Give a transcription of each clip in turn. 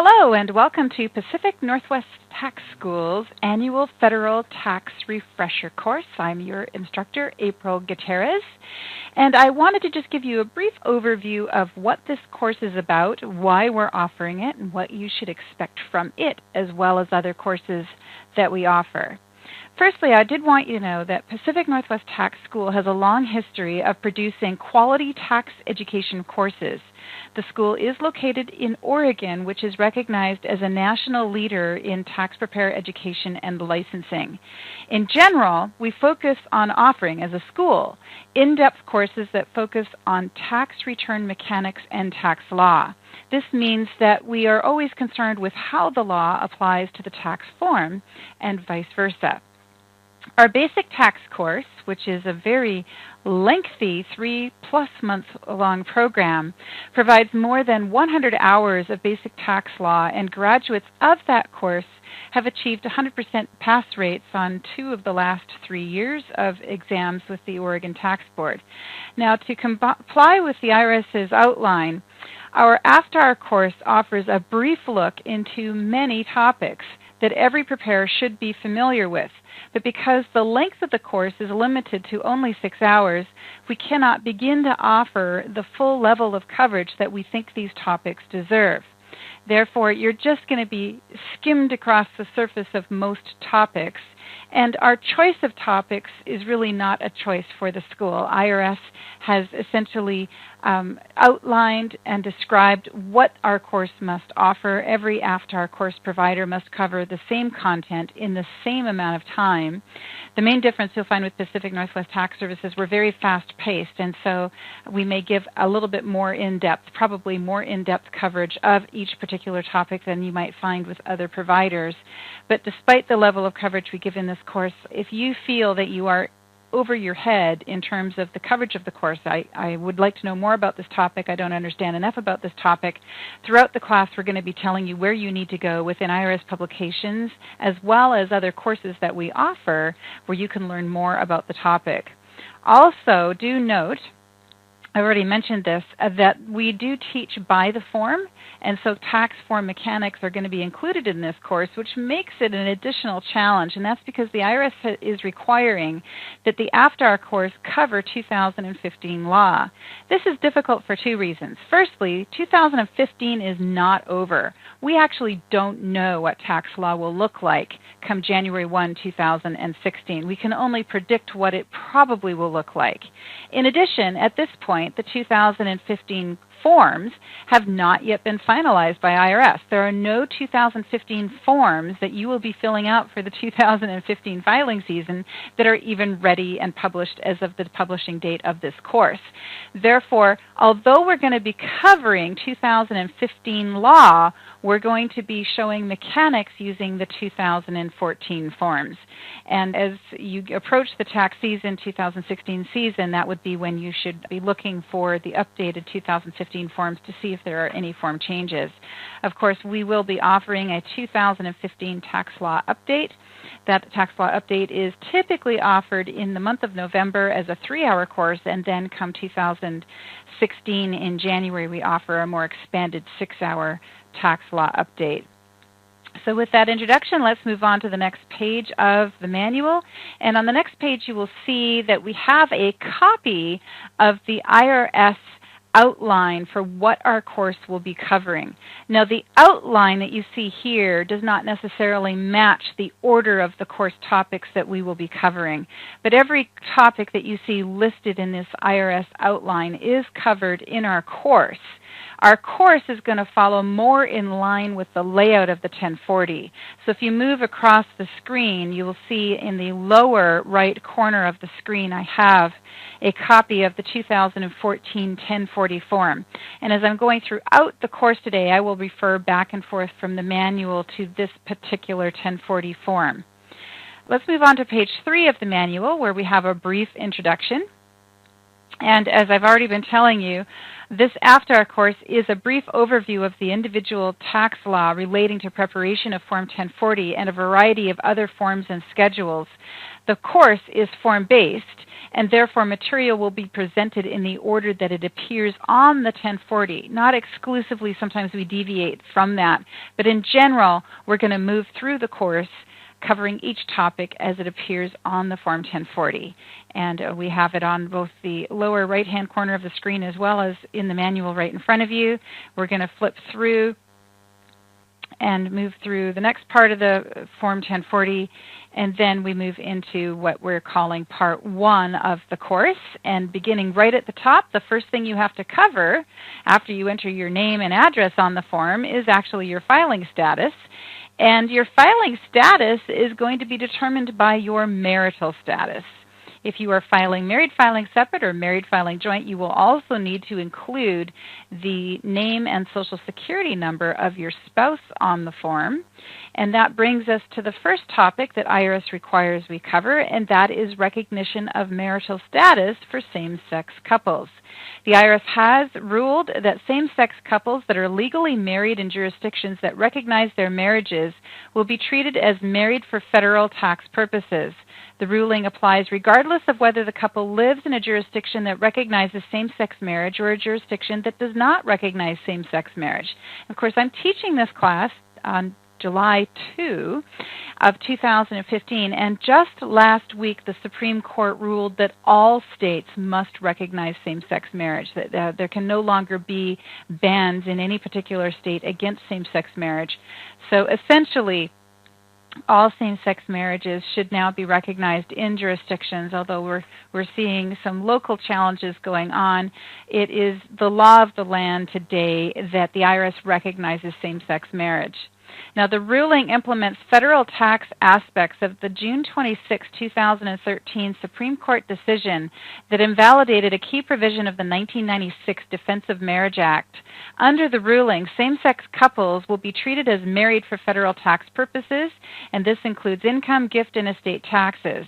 Hello and welcome to Pacific Northwest Tax School's annual Federal Tax Refresher course. I'm your instructor, April Gutierrez, and I wanted to just give you a brief overview of what this course is about, why we're offering it, and what you should expect from it, as well as other courses that we offer. Firstly, I did want you to know that Pacific Northwest Tax School has a long history of producing quality tax education courses. The school is located in Oregon, which is recognized as a national leader in tax preparer education and licensing. In general, we focus on offering, as a school, in-depth courses that focus on tax return mechanics and tax law. This means that we are always concerned with how the law applies to the tax form and vice versa. Our basic tax course, which is a very lengthy 3+ month long program, provides more than 100 hours of basic tax law, and graduates of that course have achieved 100% pass rates on 2 of the last 3 years of exams with the Oregon Tax Board. Now, to comply with the Irs Outline, our AFTR course offers a brief look into many topics that every preparer should be familiar with. But because the length of the course is limited to only 6 hours, we cannot begin to offer the full level of coverage that we think these topics deserve. Therefore, you're just going to be skimmed across the surface of most topics, and our choice of topics is really not a choice for the school. IRS has essentially outlined and described what our course must offer. Every AFTR course provider must cover the same content in the same amount of time. The main difference you'll find with Pacific Northwest Tax Services, we're very fast-paced, and so we may give a little bit more in-depth, probably more in-depth coverage of each particular topic than you might find with other providers. But despite the level of coverage we give in this course, if you feel that you are over your head in terms of the coverage of the course, I would like to know more about this topic, I don't understand enough about this topic, throughout the class we're going to be telling you where you need to go within IRS publications, as well as other courses that we offer where you can learn more about the topic. Also, do note, I already mentioned this, that we do teach by the form, and so tax form mechanics are going to be included in this course, which makes it an additional challenge, and that's because the IRS is requiring that the AFTR course cover 2015 law. This is difficult for 2 reasons. Firstly, 2015 is not over. We actually don't know what tax law will look like come January 1, 2016. We can only predict what it probably will look like. In addition, at this point, the 2015 forms have not yet been finalized by IRS. There are no 2015 forms that you will be filling out for the 2015 filing season that are even ready and published as of the publishing date of this course. Therefore, although we're going to be covering 2015 law, we're going to be showing mechanics using the 2014 forms. And as you approach the tax season, 2016 season, that would be when you should be looking for the updated 2015 forms to see if there are any form changes. Of course, we will be offering a 2015 tax law update. That tax law update is typically offered in the month of November as a 3-hour course, and then come 2016 in January, we offer a more expanded 6-hour tax law update. So with that introduction, let's move on to the next page of the manual. And on the next page, you will see that we have a copy of the IRS outline for what our course will be covering. Now, the outline that you see here does not necessarily match the order of the course topics that we will be covering, but every topic that you see listed in this IRS outline is covered in our course. Our course is going to follow more in line with the layout of the 1040. So if you move across the screen, you will see in the lower right corner of the screen I have a copy of the 2014 1040 form. And as I'm going throughout the course today, I will refer back and forth from the manual to this particular 1040 form. Let's move on to page 3 of the manual, where we have a brief introduction. And as I've already been telling you, this AFTR course is a brief overview of the individual tax law relating to preparation of Form 1040 and a variety of other forms and schedules. The course is form-based, and therefore material will be presented in the order that it appears on the 1040. Not exclusively, sometimes we deviate from that, but in general, we're going to move through the course covering each topic as it appears on the Form 1040. And we have it on both the lower right-hand corner of the screen as well as in the manual right in front of you. We're going to flip through and move through the next part of the Form 1040, and then we move into what we're calling Part 1 of the course. And beginning right at the top, the first thing you have to cover after you enter your name and address on the form is actually your filing status. And your filing status is going to be determined by your marital status. If you are filing married filing separate or married filing joint, you will also need to include the name and social security number of your spouse on the form. And that brings us to the first topic that IRS requires we cover, and that is recognition of marital status for same-sex couples. The IRS has ruled that same-sex couples that are legally married in jurisdictions that recognize their marriages will be treated as married for federal tax purposes. The ruling applies regardless of whether the couple lives in a jurisdiction that recognizes same-sex marriage or a jurisdiction that does not recognize same-sex marriage. Of course, I'm teaching this class on July 2 of 2015, and just last week the Supreme Court ruled that all states must recognize same-sex marriage, that there can no longer be bans in any particular state against same-sex marriage. So essentially, all same-sex marriages should now be recognized in jurisdictions, although we're seeing some local challenges going on. It is the law of the land today that the IRS recognizes same-sex marriage. Now, the ruling implements federal tax aspects of the June 26, 2013 Supreme Court decision that invalidated a key provision of the 1996 Defense of Marriage Act. Under the ruling, same-sex couples will be treated as married for federal tax purposes, and this includes income, gift, and estate taxes.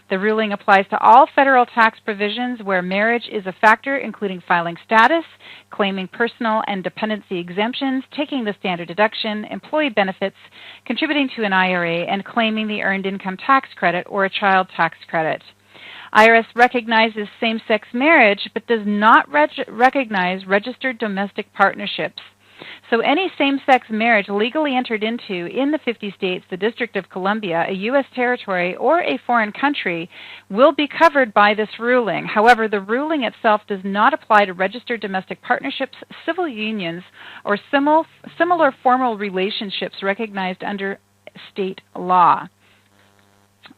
The ruling applies to all federal tax provisions where marriage is a factor, including filing status, claiming personal and dependency exemptions, taking the standard deduction, employee benefits, contributing to an IRA, and claiming the earned income tax credit or a child tax credit. IRS recognizes same-sex marriage but does not recognize registered domestic partnerships. So any same-sex marriage legally entered into in the 50 states, the District of Columbia, a U.S. territory, or a foreign country will be covered by this ruling. However, the ruling itself does not apply to registered domestic partnerships, civil unions, or similar formal relationships recognized under state law.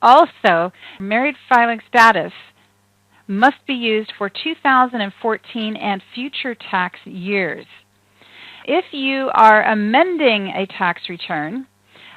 Also, married filing status must be used for 2014 and future tax years. If you are amending a tax return,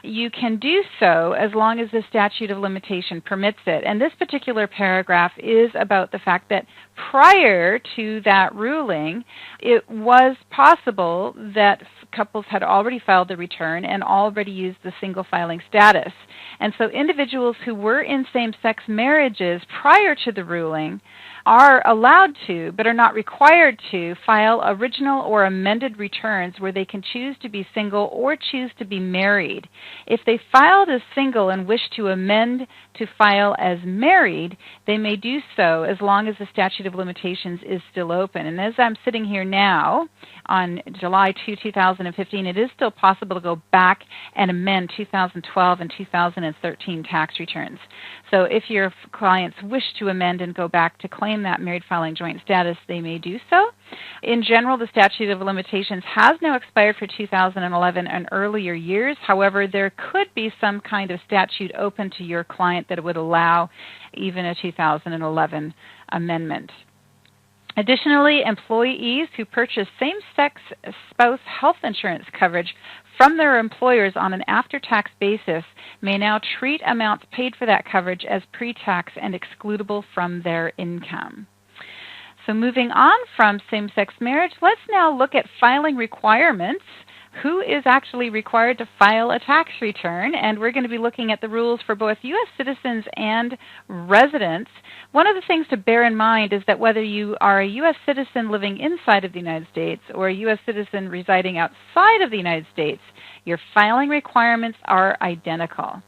you can do so as long as the statute of limitation permits it. And this particular paragraph is about the fact that prior to that ruling, it was possible that couples had already filed the return and already used the single filing status. And so individuals who were in same-sex marriages prior to the ruling are allowed to, but are not required to, file original or amended returns where they can choose to be single or choose to be married. If they filed as single and wish to amend to file as married, they may do so as long as the statute of limitations is still open. And as I'm sitting here now on July 2, 2015, it is still possible to go back and amend 2012 and 2013 tax returns. So if your clients wish to amend and go back to claim that married filing joint status, they may do so. In general, the statute of limitations has now expired for 2011 and earlier years. However, there could be some kind of statute open to your client that would allow even a 2011 amendment. Additionally, employees who purchase same-sex spouse health insurance coverage from their employers on an after-tax basis may now treat amounts paid for that coverage as pre-tax and excludable from their income. So moving on from same-sex marriage, let's now look at filing requirements who is actually required to file a tax return, and we're going to be looking at the rules for both U.S. citizens and residents. One of the things to bear in mind is that whether you are a U.S. citizen living inside of the United States or a U.S. citizen residing outside of the United States, your filing requirements are identical.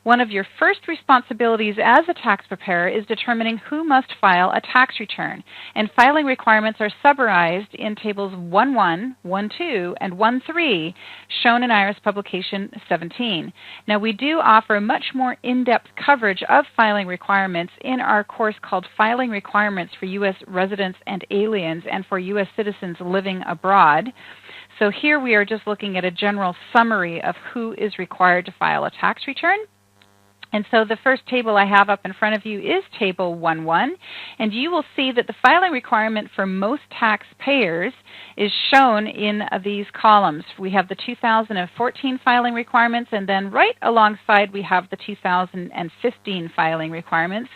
One of your first responsibilities as a tax preparer is determining who must file a tax return, and filing requirements are summarized in tables 1.1, 1.2, and 1.3 shown in Irs Publication 17. Now, we do offer much more in-depth coverage of filing requirements in our course called Filing Requirements for U.S. Residents and Aliens and for U.S. Citizens Living Abroad. So here we are just looking at a general summary of who is required to file a tax return. And so the first table I have up in front of you is Table 1.1, and you will see that the filing requirement for most taxpayers is shown in these columns. We have the 2014 filing requirements, and then right alongside we have the 2015 filing requirements.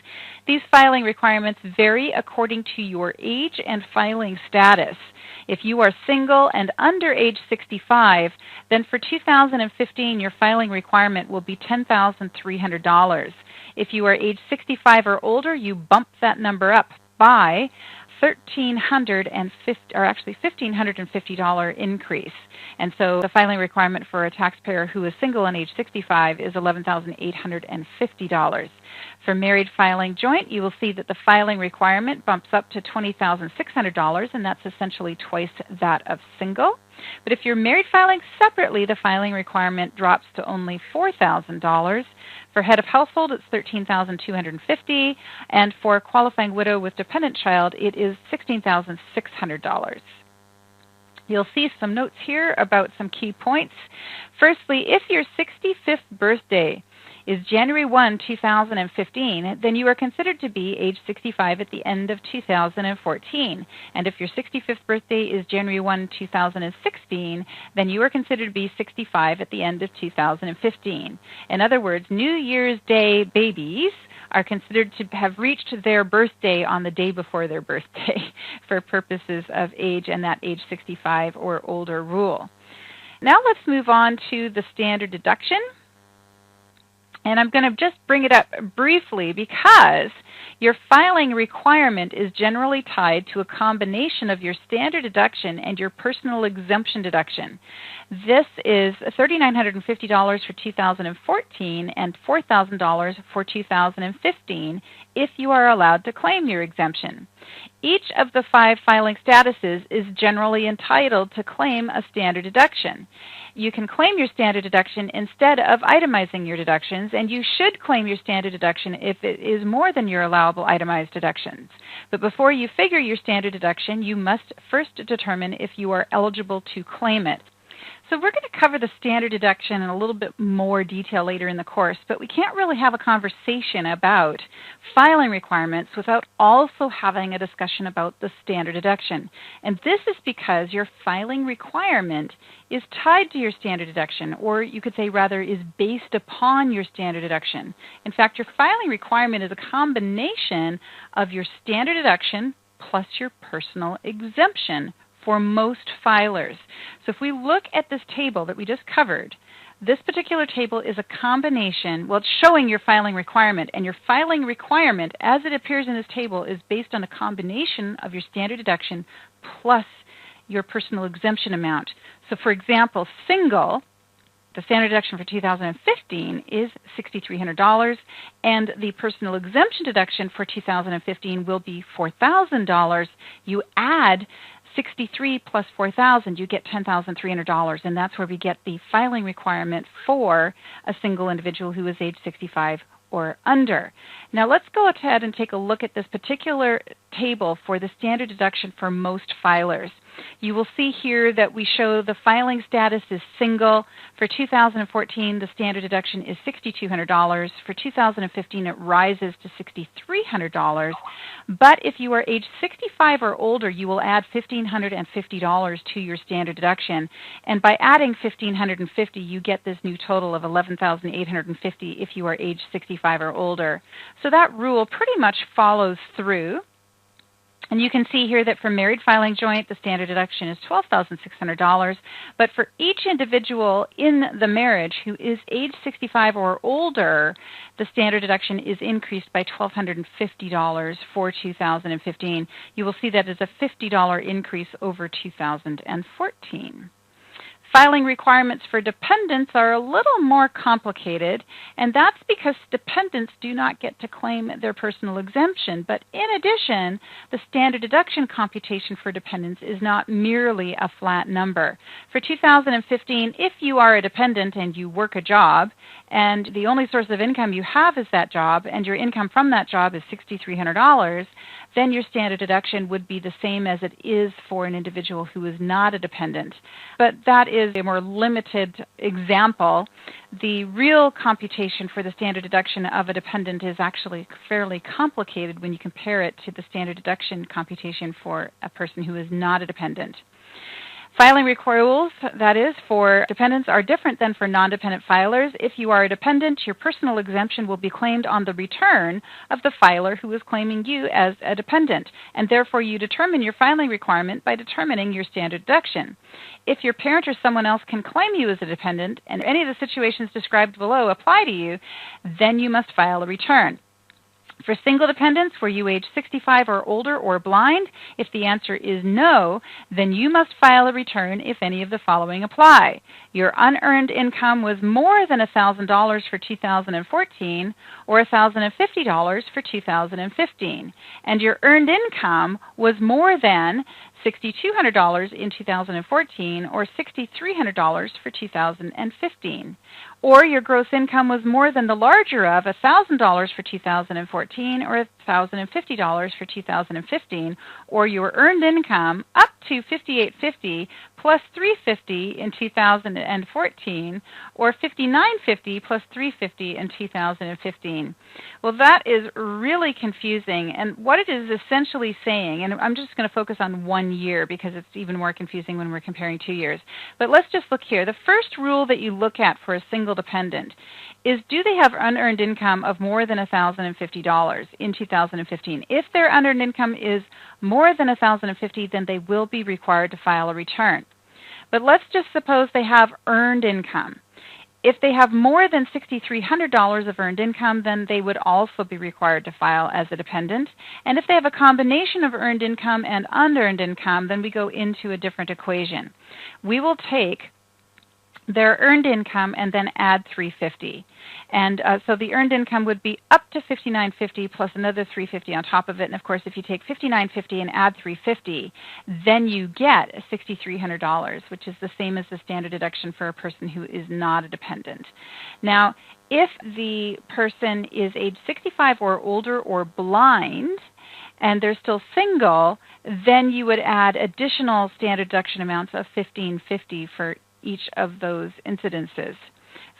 These filing requirements vary according to your age and filing status. If you are single and under age 65, then for 2015 your filing requirement will be $10,300. If you are age 65 or older, you bump that number up by $1,550 increase. And so the filing requirement for a taxpayer who is single and age 65 is $11,850. For married filing joint, you will see that the filing requirement bumps up to $20,600, and that's essentially twice that of single. But if you're married filing separately, the filing requirement drops to only $4,000. For head of household, it's $13,250, and for qualifying widow with dependent child, it is $16,600. You'll see some notes here about some key points. Firstly, if your 65th birthday is January 1, 2015, then you are considered to be age 65 at the end of 2014. And if your 65th birthday is January 1, 2016, then you are considered to be 65 at the end of 2015. In other words, New Year's Day babies are considered to have reached their birthday on the day before their birthday for purposes of age and that age 65 or older rule. Now let's move on to the standard deduction. And I'm going to just bring it up briefly because your filing requirement is generally tied to a combination of your standard deduction and your personal exemption deduction. This is $3,950 for 2014 and $4,000 for 2015 if you are allowed to claim your exemption. Each of the 5 filing statuses is generally entitled to claim a standard deduction. You can claim your standard deduction instead of itemizing your deductions, and you should claim your standard deduction if it is more than your allowable itemized deductions. But before you figure your standard deduction, you must first determine if you are eligible to claim it. So we're going to cover the standard deduction in a little bit more detail later in the course, but we can't really have a conversation about filing requirements without also having a discussion about the standard deduction. And this is because your filing requirement is tied to your standard deduction, or you could say rather is based upon your standard deduction. In fact, your filing requirement is a combination of your standard deduction plus your personal exemption for most filers. So if we look at this table that we just covered, this particular table is a combination, well, it's showing your filing requirement, and your filing requirement, as it appears in this table, is based on a combination of your standard deduction plus your personal exemption amount. So for example, single, the standard deduction for 2015 is $6,300, and the personal exemption deduction for 2015 will be $4,000. You add 63 plus 4,000, you get $10,300, and that's where we get the filing requirement for a single individual who is age 65 or under. Now let's go ahead and take a look at this particular table for the standard deduction for most filers. You will see here that we show the filing status is single. For 2014, the standard deduction is $6,200. For 2015, it rises to $6,300. But if you are age 65 or older, you will add $1,550 to your standard deduction. And by adding $1,550, you get this new total of $11,850 if you are age 65 or older. So that rule pretty much follows through. And you can see here that for married filing joint, the standard deduction is $12,600. But for each individual in the marriage who is age 65 or older, the standard deduction is increased by $1,250 for 2015. You will see that is a $50 increase over 2014. Filing requirements for dependents are a little more complicated, and that's because dependents do not get to claim their personal exemption. But in addition, the standard deduction computation for dependents is not merely a flat number. For 2015, if you are a dependent and you work a job, and the only source of income you have is that job, and your income from that job is $6,300, then your standard deduction would be the same as it is for an individual who is not a dependent. But that is a more limited example. The real computation for the standard deduction of a dependent is actually fairly complicated when you compare it to the standard deduction computation for a person who is not a dependent. Filing rules, that is, for dependents are different than for non-dependent filers. If you are a dependent, your personal exemption will be claimed on the return of the filer who is claiming you as a dependent, and therefore you determine your filing requirement by determining your standard deduction. If your parent or someone else can claim you as a dependent, and any of the situations described below apply to you, then you must file a return. For single dependents, were you age 65 or older or blind? If the answer is no, then you must file a return if any of the following apply. Your unearned income was more than $1,000 for 2014 or $1,050 for 2015, and your earned income was more than $6,200 in 2014 or $6,300 for 2015. Or your gross income was more than the larger of $1,000 for 2014 or $1,050 for 2015, or your earned income up to $5,850 plus $350 in 2014, or $5,950 plus $350 in 2015. Well, that is really confusing, and what it is essentially saying, and I'm just going to focus on 1 year because it's even more confusing when we're comparing 2 years, but let's just look here. The first rule that you look at for a single dependent is, do they have unearned income of more than $1,050 in 2015? If their unearned income is more than $1,050, then they will be required to file a return. But let's just suppose they have earned income. If they have more than $6,300 of earned income, then they would also be required to file as a dependent. And if they have a combination of earned income and unearned income, then we go into a different equation. We will take their earned income and then add $350. And so the earned income would be up to $5,950 plus another $350 on top of it. And of course, if you take $5,950 and add $350, then you get $6,300, which is the same as the standard deduction for a person who is not a dependent. Now, if the person is age 65 or older or blind, and they're still single, then you would add additional standard deduction amounts of $1,550 for each of those incidences.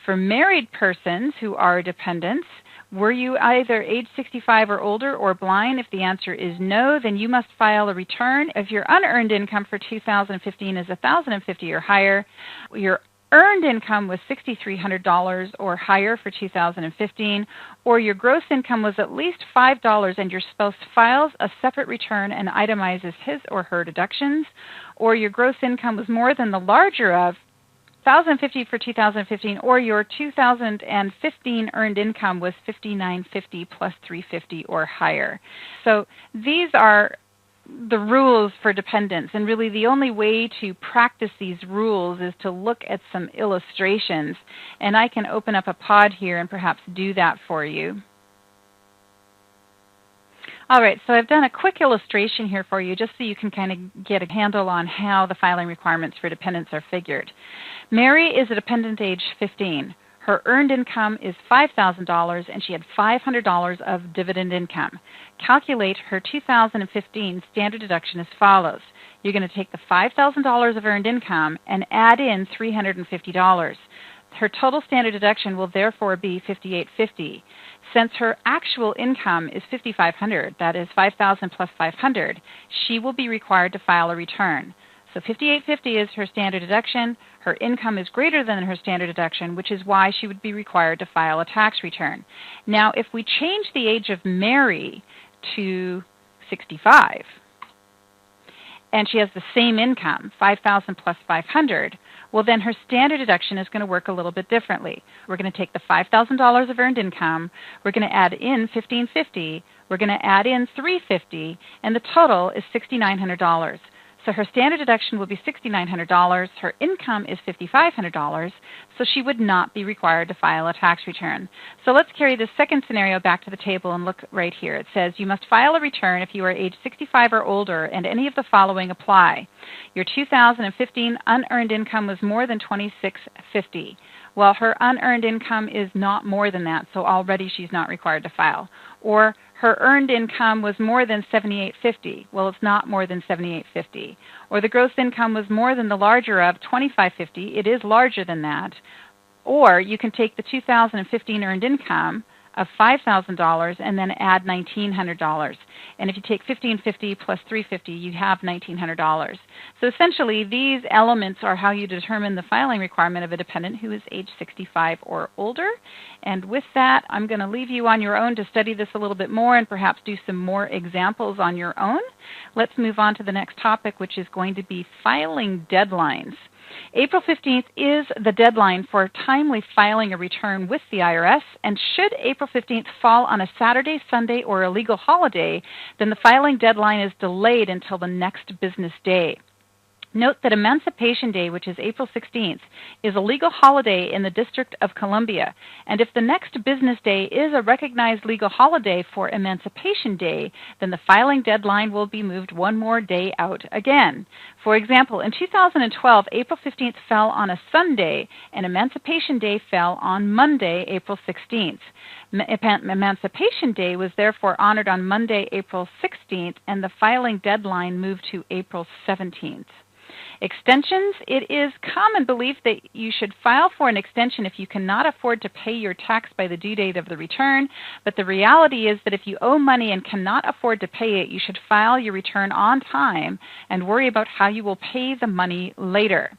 For married persons who are dependents, were you either age 65 or older or blind? If the answer is no, then you must file a return. If your unearned income for 2015 is $1,050 or higher, your earned income was $6,300 or higher for 2015, or your gross income was at least $5 and your spouse files a separate return and itemizes his or her deductions, or your gross income was more than the larger of $1,050 for 2015, or your 2015 earned income was $5,950 plus $350 or higher. So these are the rules for dependents, and really the only way to practice these rules is to look at some illustrations, and I can open up a pod here and perhaps do that for you. All right, so I've done a quick illustration here for you just so you can kind of get a handle on how the filing requirements for dependents are figured. Mary is a dependent age 15. Her earned income is $5,000 and she had $500 of dividend income. Calculate her 2015 standard deduction as follows. You're going to take the $5,000 of earned income and add in $350. Her total standard deduction will therefore be $5,850. Since her actual income is $5,500, that is $5,000 plus $500, she will be required to file a return. So $5,850 is her standard deduction. Her income is greater than her standard deduction, which is why she would be required to file a tax return. Now, if we change the age of Mary to 65, and she has the same income, $5,000 plus $500, well, then her standard deduction is going to work a little bit differently. We're going to take the $5,000 of earned income, we're going to add in $1,550, we're going to add in $350, and the total is $6,900. So her standard deduction will be $6,900. Her income is $5,500, so she would not be required to file a tax return. So let's carry this second scenario back to the table and look right here. It says you must file a return if you are age 65 or older and any of the following apply. Your 2015 unearned income was more than $2,650. Well, her unearned income is not more than that, so already she's not required to file. Or her earned income was more than $7,850. Well, it's not more than $7,850. Or the gross income was more than the larger of $2,550. It is larger than that. Or you can take the 2015 earned income of $5,000 and then add $1,900. And if you take $1,550 plus $350, you have $1,900. So essentially, these elements are how you determine the filing requirement of a dependent who is age 65 or older. And with that, I'm going to leave you on your own to study this a little bit more and perhaps do some more examples on your own. Let's move on to the next topic, which is going to be filing deadlines. April 15th is the deadline for timely filing a return with the IRS, and should April 15th fall on a Saturday, Sunday, or a legal holiday, then the filing deadline is delayed until the next business day. Note that Emancipation Day, which is April 16th, is a legal holiday in the District of Columbia, and if the next business day is a recognized legal holiday for Emancipation Day, then the filing deadline will be moved one more day out again. For example, in 2012, April 15th fell on a Sunday, and Emancipation Day fell on Monday, April 16th. Emancipation Day was therefore honored on Monday, April 16th, and the filing deadline moved to April 17th. Extensions. It is common belief that you should file for an extension if you cannot afford to pay your tax by the due date of the return, but the reality is that if you owe money and cannot afford to pay it, you should file your return on time and worry about how you will pay the money later.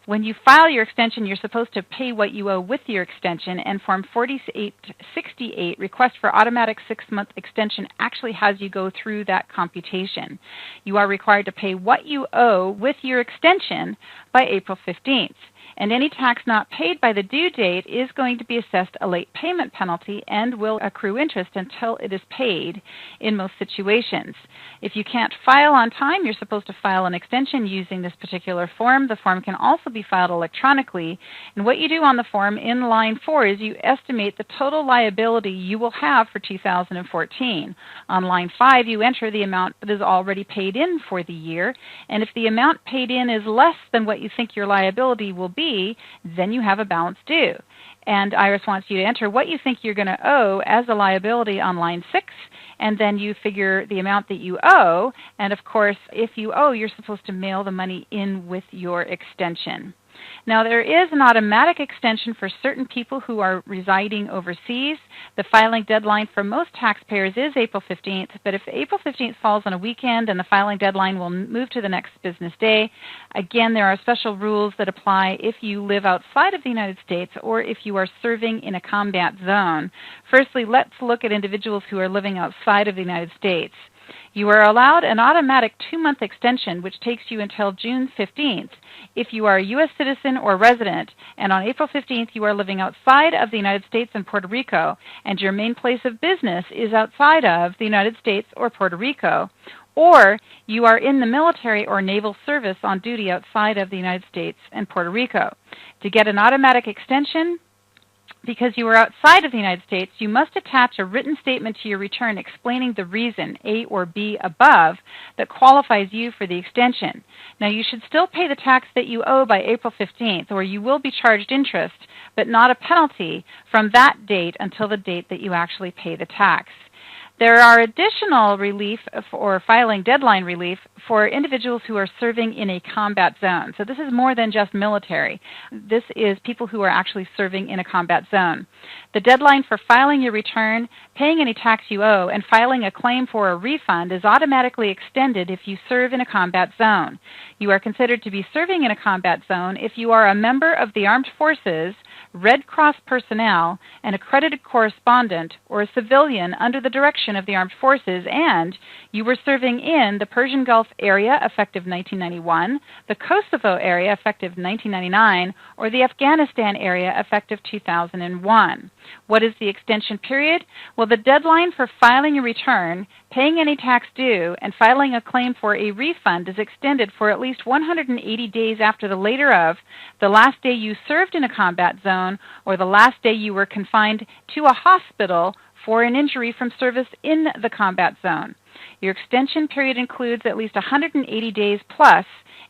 When you file your extension, you're supposed to pay what you owe with your extension, and Form 4868, Request for Automatic 6-Month Extension, actually has you go through that computation. You are required to pay what you owe with your extension by April 15th. And any tax not paid by the due date is going to be assessed a late payment penalty and will accrue interest until it is paid in most situations. If you can't file on time, you're supposed to file an extension using this particular form. The form can also be filed electronically. And what you do on the form in line 4 is you estimate the total liability you will have for 2014. On line 5, you enter the amount that is already paid in for the year. And if the amount paid in is less than what you think your liability will be, then you have a balance due. And IRS wants you to enter what you think you're going to owe as a liability on line 6, and then you figure the amount that you owe. And of course, if you owe, you're supposed to mail the money in with your extension. Now, there is an automatic extension for certain people who are residing overseas. The filing deadline for most taxpayers is April 15th, but if April 15th falls on a weekend, then the filing deadline will move to the next business day. Again, there are special rules that apply if you live outside of the United States or if you are serving in a combat zone. Firstly, let's look at individuals who are living outside of the United States. You are allowed an automatic 2-month extension, which takes you until June 15th. If you are a U.S. citizen or resident, and on April 15th you are living outside of the United States and Puerto Rico, and your main place of business is outside of the United States or Puerto Rico, or you are in the military or naval service on duty outside of the United States and Puerto Rico. To get an automatic extension, because you are outside of the United States, you must attach a written statement to your return explaining the reason, A or B above, that qualifies you for the extension. Now, you should still pay the tax that you owe by April 15th, or you will be charged interest, but not a penalty from that date until the date that you actually pay the tax. There are additional relief or filing deadline relief for individuals who are serving in a combat zone. So this is more than just military. This is people who are actually serving in a combat zone. The deadline for filing your return, paying any tax you owe, and filing a claim for a refund is automatically extended if you serve in a combat zone. You are considered to be serving in a combat zone if you are a member of the armed forces, Red Cross personnel, an accredited correspondent, or a civilian under the direction section of the Armed Forces and you were serving in the Persian Gulf area effective 1991, the Kosovo area effective 1999, or the Afghanistan area effective 2001. What is the extension period? Well, the deadline for filing a return, paying any tax due, and filing a claim for a refund is extended for at least 180 days after the later of the last day you served in a combat zone or the last day you were confined to a hospital for an injury from service in the combat zone. Your extension period includes at least 180 days plus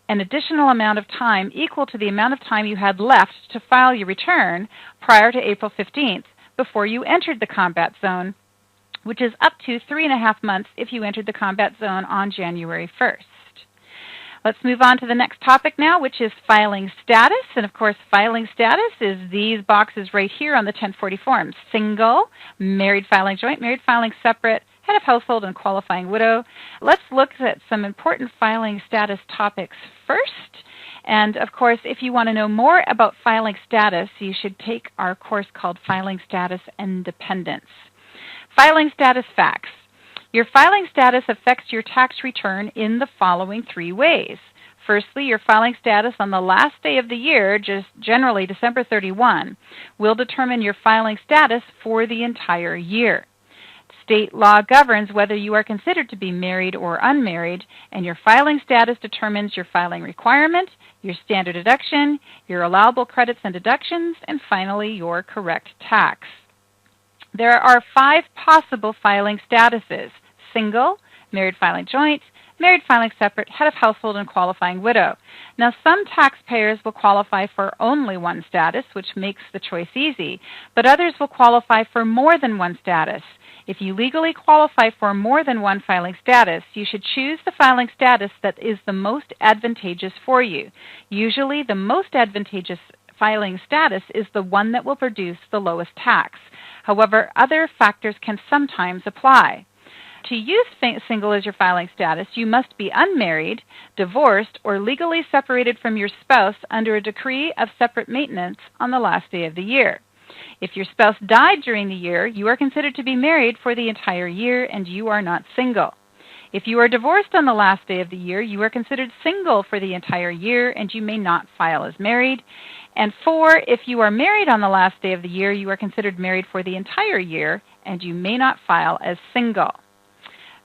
an additional amount of time equal to the amount of time you had left to file your return prior to April 15th before you entered the combat zone, which is up to 3.5 months if you entered the combat zone on January 1st. Let's move on to the next topic now, which is filing status. And of course, filing status is these boxes right here on the 1040 form. Single, married filing joint, married filing separate, head of household, and qualifying widow. Let's look at some important filing status topics first. And of course, if you want to know more about filing status, you should take our course called Filing Status and Dependence. Filing status facts. Your filing status affects your tax return in the following 3 ways. Firstly, your filing status on the last day of the year, just generally December 31, will determine your filing status for the entire year. State law governs whether you are considered to be married or unmarried, and your filing status determines your filing requirement, your standard deduction, your allowable credits and deductions, and finally, your correct tax. There are 5 possible filing statuses: single, married filing joint, married filing separate, head of household, and qualifying widow. Now, some taxpayers will qualify for only one status, which makes the choice easy, but others will qualify for more than one status. If you legally qualify for more than one filing status, you should choose the filing status that is the most advantageous for you. Usually, the most advantageous filing status is the one that will produce the lowest tax. However, other factors can sometimes apply. To use single as your filing status, you must be unmarried, divorced, or legally separated from your spouse under a decree of separate maintenance on the last day of the year. If your spouse died during the year, you are considered to be married for the entire year and you are not single. If you are divorced on the last day of the year, you are considered single for the entire year and you may not file as married. And 4, if you are married on the last day of the year, you are considered married for the entire year and you may not file as single.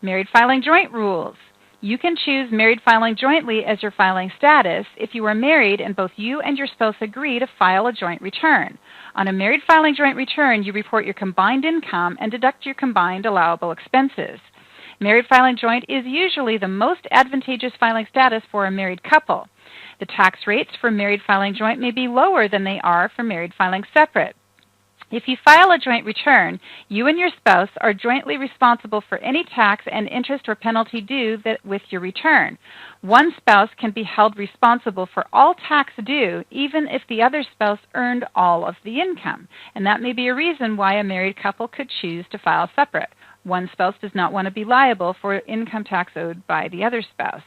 Married filing joint rules. You can choose married filing jointly as your filing status if you are married and both you and your spouse agree to file a joint return. On a married filing joint return, you report your combined income and deduct your combined allowable expenses. Married filing joint is usually the most advantageous filing status for a married couple. The tax rates for married filing joint may be lower than they are for married filing separate. If you file a joint return, you and your spouse are jointly responsible for any tax and interest or penalty due with your return. One spouse can be held responsible for all tax due, even if the other spouse earned all of the income. And that may be a reason why a married couple could choose to file separate. One spouse does not want to be liable for income tax owed by the other spouse.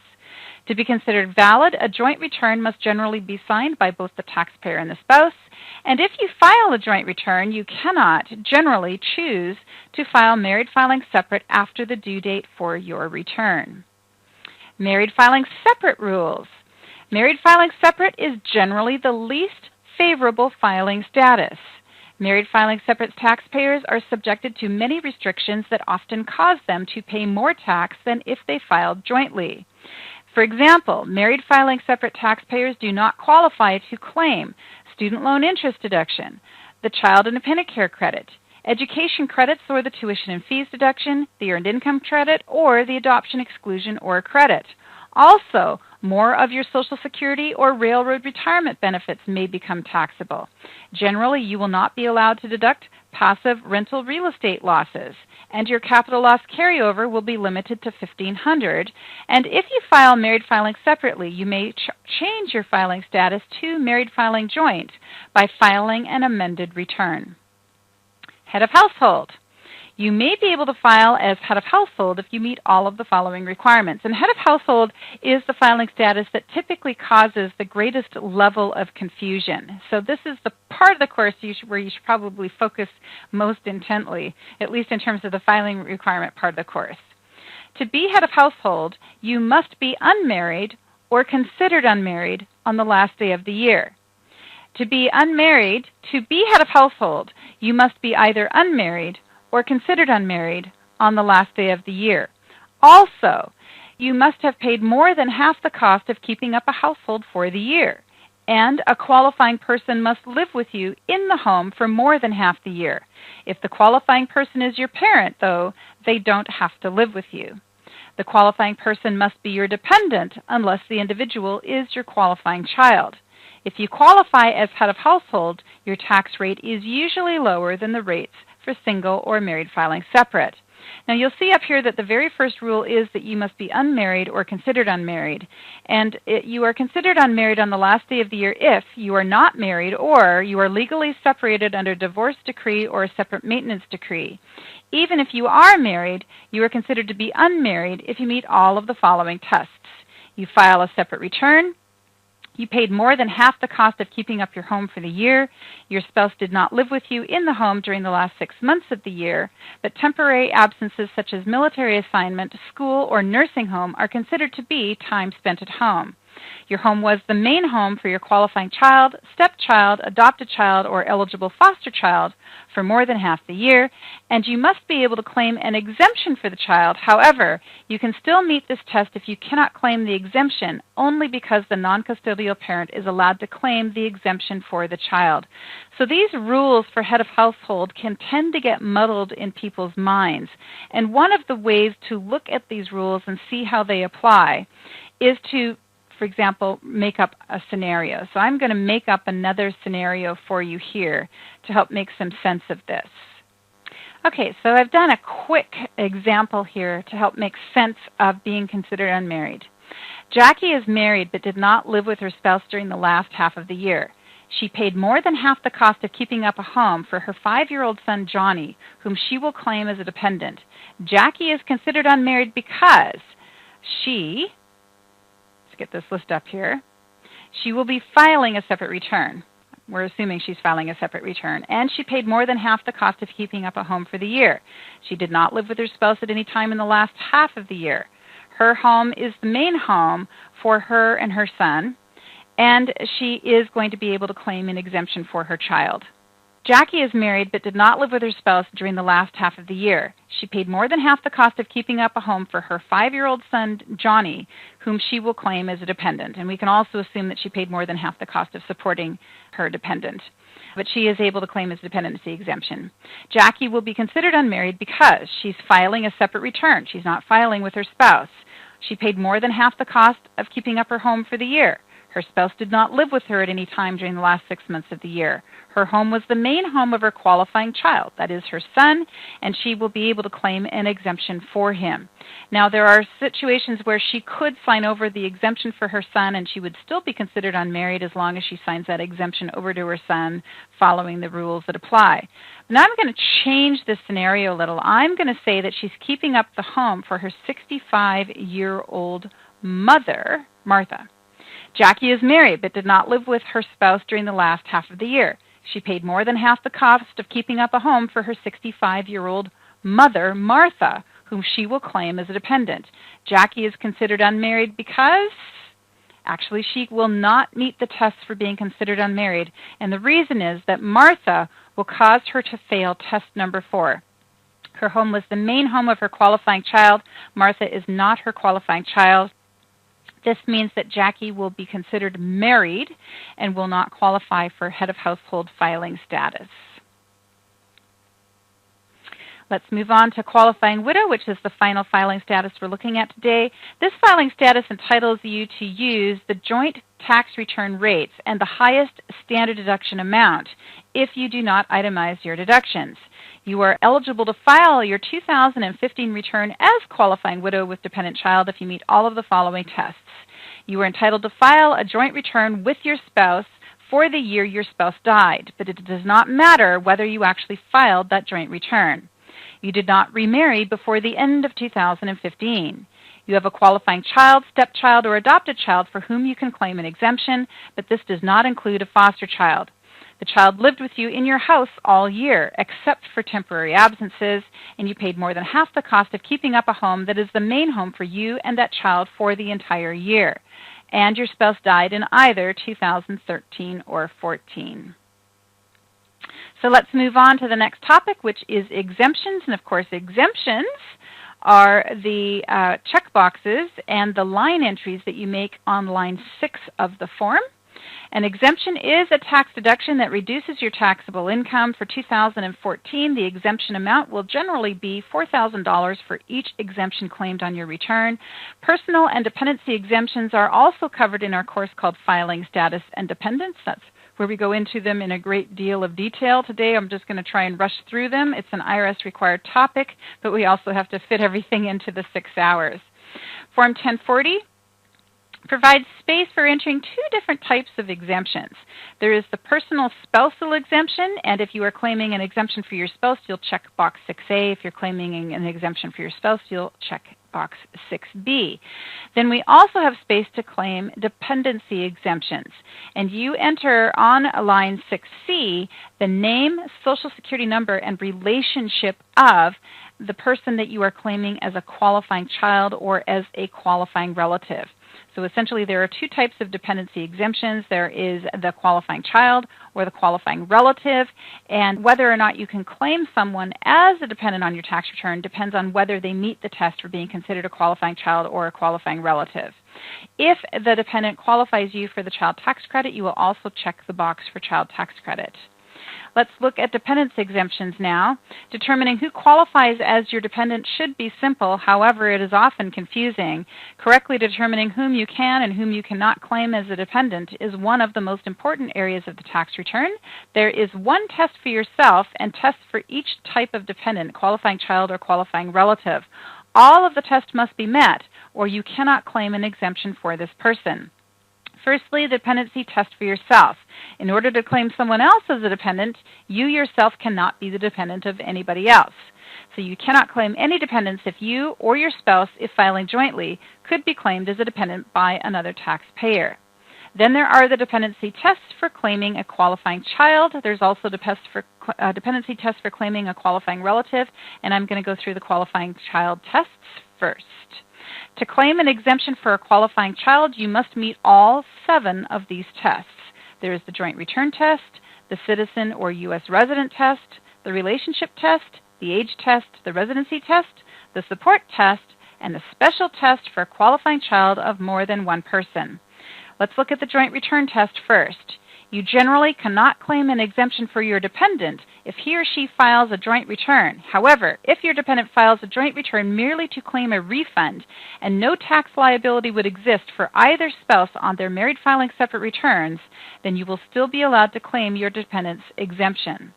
To be considered valid, a joint return must generally be signed by both the taxpayer and the spouse. And if you file a joint return, you cannot generally choose to file married filing separate after the due date for your return. Married filing separate rules. Married filing separate is generally the least favorable filing status. Married filing separate taxpayers are subjected to many restrictions that often cause them to pay more tax than if they filed jointly. For example, married filing separate taxpayers do not qualify to claim student loan interest deduction, the child independent care credit, education credits or the tuition and fees deduction, the earned income credit, or the adoption exclusion or credit. Also, more of your Social Security or railroad retirement benefits may become taxable. Generally, you will not be allowed to deduct passive rental real estate losses, and your capital loss carryover will be limited to $1,500. And if you file married filing separately, you may change your filing status to married filing joint by filing an amended return. Head of household. You may be able to file as head of household if you meet all of the following requirements. And head of household is the filing status that typically causes the greatest level of confusion. So this is the part of the course where you should probably focus most intently, at least in terms of the filing requirement part of the course. To be head of household, you must be unmarried or considered unmarried on the last day of the year. To be unmarried, to be head of household, you must be either unmarried or considered unmarried on the last day of the year. Also, you must have paid more than half the cost of keeping up a household for the year, and a qualifying person must live with you in the home for more than half the year. If the qualifying person is your parent, though, they don't have to live with you. The qualifying person must be your dependent unless the individual is your qualifying child. If you qualify as head of household, your tax rate is usually lower than the rates for single or married filing separate. Now you'll see up here that the very first rule is that you must be unmarried or considered unmarried. And you are considered unmarried on the last day of the year if you are not married or you are legally separated under a divorce decree or a separate maintenance decree. Even if you are married, you are considered to be unmarried if you meet all of the following tests. You file a separate return. You paid more than half the cost of keeping up your home for the year. Your spouse did not live with you in the home during the last 6 months of the year, but temporary absences such as military assignment, school, or nursing home are considered to be time spent at home. Your home was the main home for your qualifying child, stepchild, adopted child, or eligible foster child for more than half the year, and you must be able to claim an exemption for the child. However, you can still meet this test if you cannot claim the exemption only because the non-custodial parent is allowed to claim the exemption for the child. So these rules for head of household can tend to get muddled in people's minds, and one of the ways to look at these rules and see how they apply is to, for example, make up a scenario. So I'm going to make up another scenario for you here to help make some sense of this. Okay, so I've done a quick example here to help make sense of being considered unmarried. Jackie is married but did not live with her spouse during the last half of the year. She paid more than half the cost of keeping up a home for her 5-year-old son, Johnny, whom she will claim as a dependent. Jackie is considered unmarried because she, let's get this list up here, she will be filing a separate return. We're assuming she's filing a separate return. And she paid more than half the cost of keeping up a home for the year. She did not live with her spouse at any time in the last half of the year. Her home is the main home for her and her son, and she is going to be able to claim an exemption for her child. Jackie is married but did not live with her spouse during the last half of the year. She paid more than half the cost of keeping up a home for her 5-year-old son, Johnny, whom she will claim as a dependent. And we can also assume that she paid more than half the cost of supporting her dependent. But she is able to claim as a dependency exemption. Jackie will be considered unmarried because she's filing a separate return. She's not filing with her spouse. She paid more than half the cost of keeping up her home for the year. Her spouse did not live with her at any time during the last 6 months of the year. Her home was the main home of her qualifying child, that is her son, and she will be able to claim an exemption for him. Now, there are situations where she could sign over the exemption for her son, and she would still be considered unmarried as long as she signs that exemption over to her son, following the rules that apply. Now I'm going to change this scenario a little. I'm going to say that she's keeping up the home for her 65-year-old mother, Martha. Jackie is married but did not live with her spouse during the last half of the year. She paid more than half the cost of keeping up a home for her 65-year-old mother, Martha, whom she will claim as a dependent. Jackie is considered unmarried because actually she will not meet the test for being considered unmarried, and the reason is that Martha will cause her to fail test number 4. Her home was the main home of her qualifying child. Martha is not her qualifying child. This means that Jackie will be considered married and will not qualify for head of household filing status. Let's move on to qualifying widow, which is the final filing status we're looking at today. This filing status entitles you to use the joint tax return rates and the highest standard deduction amount if you do not itemize your deductions. You are eligible to file your 2015 return as qualifying widow with dependent child if you meet all of the following tests. You are entitled to file a joint return with your spouse for the year your spouse died, but it does not matter whether you actually filed that joint return. You did not remarry before the end of 2015. You have a qualifying child, stepchild, or adopted child for whom you can claim an exemption, but this does not include a foster child. The child lived with you in your house all year, except for temporary absences, and you paid more than half the cost of keeping up a home that is the main home for you and that child for the entire year. And your spouse died in either 2013 or 14. So let's move on to the next topic, which is exemptions. And of course, exemptions are the check boxes and the line entries that you make on line 6 of the form. An exemption is a tax deduction that reduces your taxable income. For 2014, the exemption amount will generally be $4,000 for each exemption claimed on your return. Personal and dependency exemptions are also covered in our course called Filing Status and Dependence. That's where we go into them in a great deal of detail. Today I'm just going to try and rush through them. It's an IRS required topic, but we also have to fit everything into the 6 hours. Form 1040 provides space for entering 2 different types of exemptions. There is the personal spousal exemption, and if you are claiming an exemption for your spouse, you'll check box 6A. If you're claiming an exemption for your spouse, you'll check box 6B. Then we also have space to claim dependency exemptions, and you enter on line 6C the name, social security number, and relationship of the person that you are claiming as a qualifying child or as a qualifying relative. So essentially there are 2 types of dependency exemptions. There is the qualifying child or the qualifying relative, and whether or not you can claim someone as a dependent on your tax return depends on whether they meet the test for being considered a qualifying child or a qualifying relative. If the dependent qualifies you for the child tax credit, you will also check the box for child tax credit. Let's look at dependency exemptions now. Determining who qualifies as your dependent should be simple. However, it is often confusing. Correctly determining whom you can and whom you cannot claim as a dependent is one of the most important areas of the tax return. There is one test for yourself and tests for each type of dependent, qualifying child or qualifying relative. All of the tests must be met, or you cannot claim an exemption for this person. Firstly, the dependency test for yourself. In order to claim someone else as a dependent, you yourself cannot be the dependent of anybody else. So you cannot claim any dependents if you or your spouse, if filing jointly, could be claimed as a dependent by another taxpayer. Then there are the dependency tests for claiming a qualifying child. There's also dependency tests for claiming a qualifying relative, and I'm going to go through the qualifying child tests first. To claim an exemption for a qualifying child, you must meet all 7 of these tests. There is the joint return test, the citizen or U.S. resident test, the relationship test, the age test, the residency test, the support test, and the special test for a qualifying child of more than one person. Let's look at the joint return test first. You generally cannot claim an exemption for your dependent if he or she files a joint return. However, if your dependent files a joint return merely to claim a refund and no tax liability would exist for either spouse on their married filing separate returns, then you will still be allowed to claim your dependent's exemption.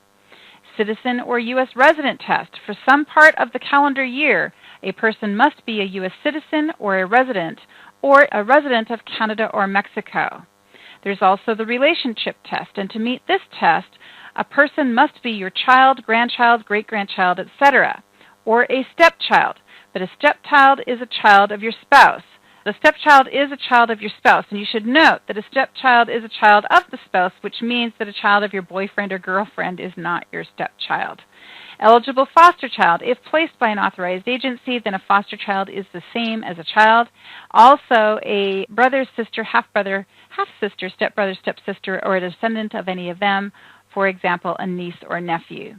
Citizen or U.S. resident test. For some part of the calendar year, a person must be a U.S. citizen or a resident of Canada or Mexico. There's also the relationship test, and to meet this test, a person must be your child, grandchild, great-grandchild, etc., or a stepchild. But a stepchild is a child of your spouse. The stepchild is a child of your spouse, and you should note that a stepchild is a child of the spouse, which means that a child of your boyfriend or girlfriend is not your stepchild. Eligible foster child. If placed by an authorized agency, then a foster child is the same as a child. Also, a brother, sister, half-brother, half-sister, stepbrother, stepsister, or a descendant of any of them, for example, a niece or nephew.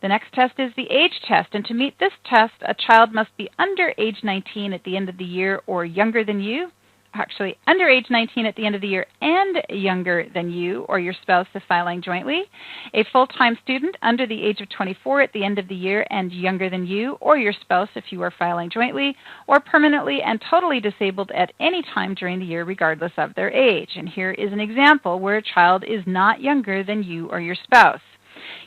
The next test is the age test, and to meet this test, a child must be under age 19 at the end of the year or younger than you. Actually, under age 19 at the end of the year and younger than you or your spouse if filing jointly. A full-time student under the age of 24 at the end of the year and younger than you or your spouse if you are filing jointly, or permanently and totally disabled at any time during the year regardless of their age. And here is an example where a child is not younger than you or your spouse.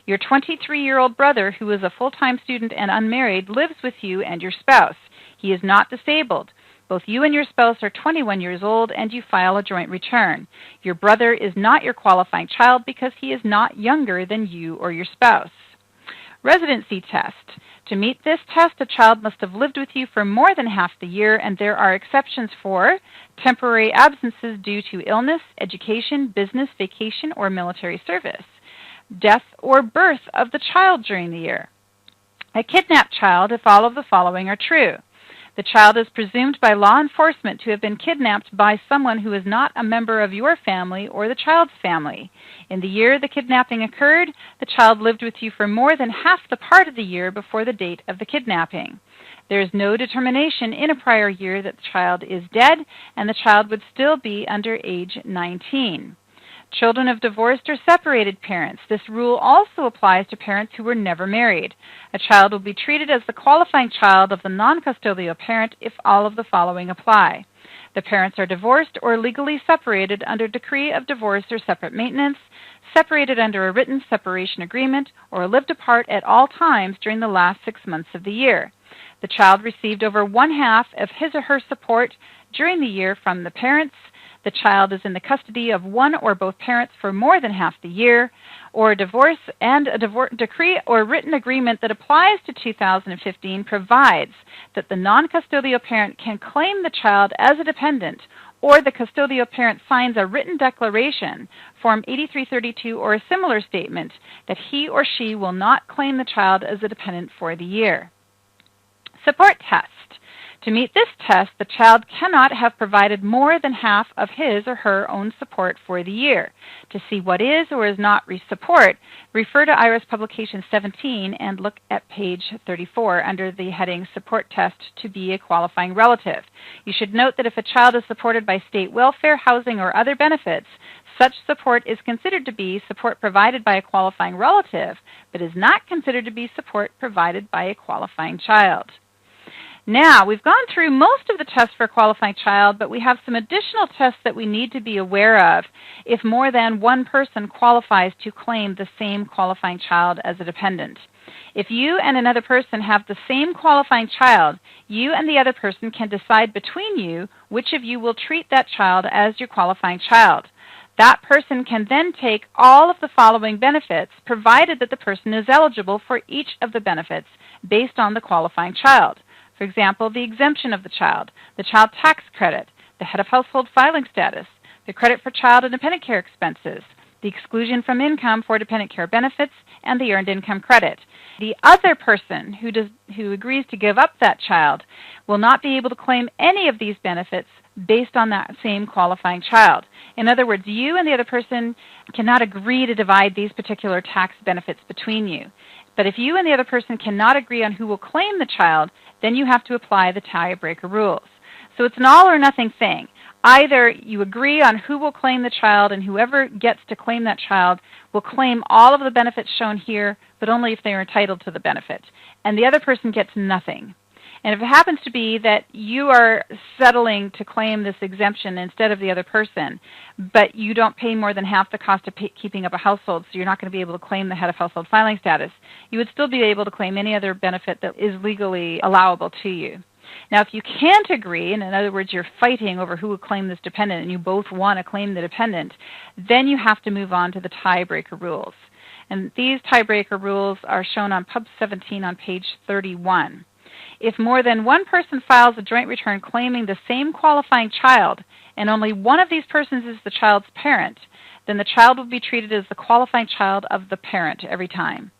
Your 23-year-old brother, who is a full-time student and unmarried, lives with you and your spouse. He is not disabled. Both you and your spouse are 21 years old and you file a joint return. Your brother is not your qualifying child because he is not younger than you or your spouse. Residency Test. To meet this test, a child must have lived with you for more than half the year, and there are exceptions for temporary absences due to illness, education, business, vacation, or military service, death or birth of the child during the year, a kidnapped child if all of the following are true. The child is presumed by law enforcement to have been kidnapped by someone who is not a member of your family or the child's family. In the year the kidnapping occurred, the child lived with you for more than half the part of the year before the date of the kidnapping. There is no determination in a prior year that the child is dead, and the child would still be under age 19. Children of divorced or separated parents. This rule also applies to parents who were never married. A child will be treated as the qualifying child of the non-custodial parent if all of the following apply. The parents are divorced or legally separated under decree of divorce or separate maintenance, separated under a written separation agreement, or lived apart at all times during the last 6 months of the year. The child received over one-half of his or her support during the year from the parents. The child is in the custody of one or both parents for more than half the year, or a divorce and a decree or written agreement that applies to 2015 provides that the non-custodial parent can claim the child as a dependent, or the custodial parent signs a written declaration, Form 8332 or a similar statement, that he or she will not claim the child as a dependent for the year. Support test. To meet this test, the child cannot have provided more than half of his or her own support for the year. To see what is or is not support, refer to Irs Publication 17 and look at page 34 under the heading Support Test to be a qualifying relative. You should note that if a child is supported by state welfare, housing, or other benefits, such support is considered to be support provided by a qualifying relative, but is not considered to be support provided by a qualifying child. Now, we've gone through most of the tests for a qualifying child, but we have some additional tests that we need to be aware of if more than one person qualifies to claim the same qualifying child as a dependent. If you and another person have the same qualifying child, you and the other person can decide between you which of you will treat that child as your qualifying child. That person can then take all of the following benefits, provided that the person is eligible for each of the benefits based on the qualifying child. For example, the exemption of the child tax credit, the head of household filing status, the credit for child and dependent care expenses, the exclusion from income for dependent care benefits, and the earned income credit. The other person who agrees to give up that child will not be able to claim any of these benefits based on that same qualifying child. In other words, you and the other person cannot agree to divide these particular tax benefits between you. But if you and the other person cannot agree on who will claim the child, then you have to apply the tiebreaker rules. So it's an all or nothing thing. Either you agree on who will claim the child, and whoever gets to claim that child will claim all of the benefits shown here, but only if they are entitled to the benefit. And the other person gets nothing. And if it happens to be that you are settling to claim this exemption instead of the other person, but you don't pay more than half the cost of keeping up a household, so you're not going to be able to claim the head of household filing status, you would still be able to claim any other benefit that is legally allowable to you. Now, if you can't agree, and in other words, you're fighting over who will claim this dependent, and you both want to claim the dependent, then you have to move on to the tiebreaker rules. And these tiebreaker rules are shown on Pub 17 on page 31. If more than one person files a joint return claiming the same qualifying child, and only one of these persons is the child's parent, then the child will be treated as the qualifying child of the parent every time.